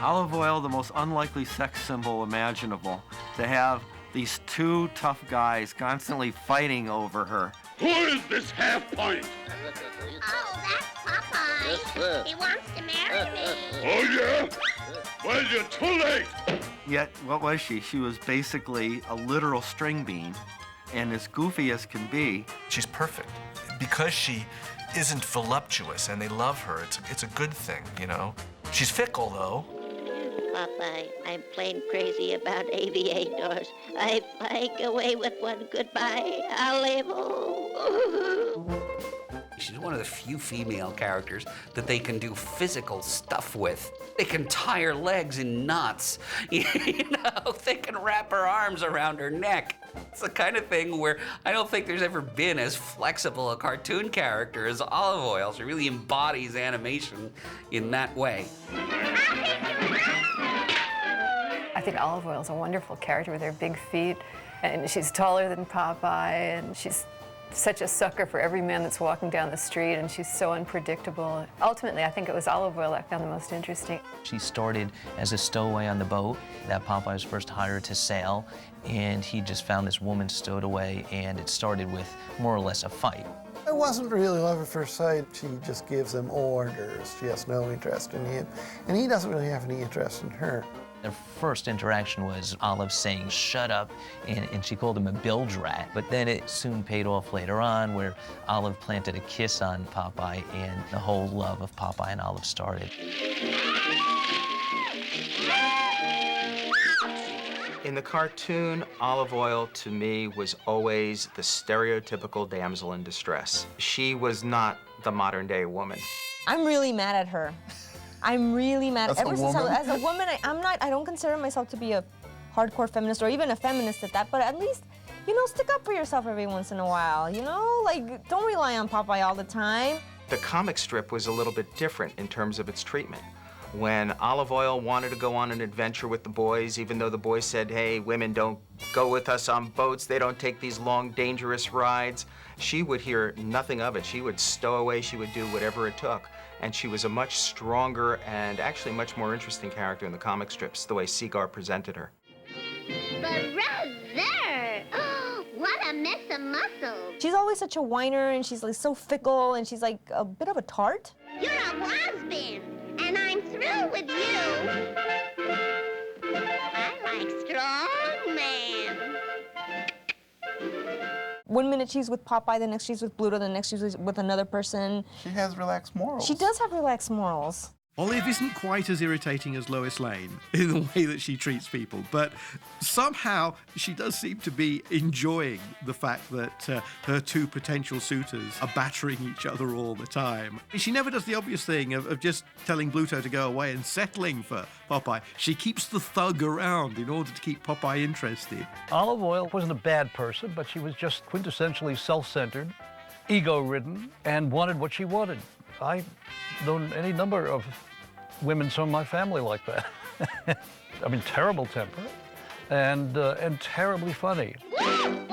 Olive Oyl, the most unlikely sex symbol imaginable, to have these two tough guys constantly fighting over her. Who is this half-pint? Oh, that's Popeye. He wants to marry me. Oh, yeah? Well, you're too late. Yet, what was she? She was basically a literal string bean, and as goofy as can be. She's perfect. Because she isn't voluptuous and they love her, it's a good thing, you know? She's fickle, though. Popeye, I'm plain crazy about aviators. If I go away with one, goodbye, I'll live. She's one of the few female characters that they can do physical stuff with. They can tie her legs in knots. You know, they can wrap her arms around her neck. It's the kind of thing where I don't think there's ever been as flexible a cartoon character as Olive Oyl. She really embodies animation in that way. I think Olive Oyl is a wonderful character with her big feet, and she's taller than Popeye, and she's such a sucker for every man that's walking down the street, and she's so unpredictable. Ultimately, I think it was Olive Oyl I found the most interesting. She started as a stowaway on the boat that Popeye was first hired to sail, and he just found this woman stowed away, and it started with more or less a fight. It wasn't really love at first sight. She just gives him orders. She has no interest in him, and he doesn't really have any interest in her. Their first interaction was Olive saying, "Shut up," and she called him a bilge rat. But then it soon paid off later on, where Olive planted a kiss on Popeye, and the whole love of Popeye and Olive started. In the cartoon, Olive Oyl, to me, was always the stereotypical damsel in distress. She was not the modern-day woman. I'm really mad at her. I'm really mad. As a woman? As a woman, I don't consider myself to be a hardcore feminist or even a feminist at that, but at least, you know, stick up for yourself every once in a while, you know? Like, don't rely on Popeye all the time. The comic strip was a little bit different in terms of its treatment. When Olive Oyl wanted to go on an adventure with the boys, even though the boys said, "Hey, women don't go with us on boats, they don't take these long, dangerous rides," she would hear nothing of it. She would stow away, she would do whatever it took. And she was a much stronger and actually much more interesting character in the comic strips, the way Seagar presented her. Brother! What a mess of muscle. She's always such a whiner, and she's like so fickle, and she's like a bit of a tart. You're a was-been, and I'm through with you. I like strong men. One minute she's with Popeye, the next she's with Bluto, the next she's with another person. She has relaxed morals. She does have relaxed morals. Olive isn't quite as irritating as Lois Lane in the way that she treats people, but somehow she does seem to be enjoying the fact that her two potential suitors are battering each other all the time. She never does the obvious thing of just telling Bluto to go away and settling for Popeye. She keeps the thug around in order to keep Popeye interested. Olive Oyl wasn't a bad person, but she was just quintessentially self-centered, ego-ridden, and wanted what she wanted. I've known any number of women from my family like that. I mean, terrible temper and terribly funny. Why,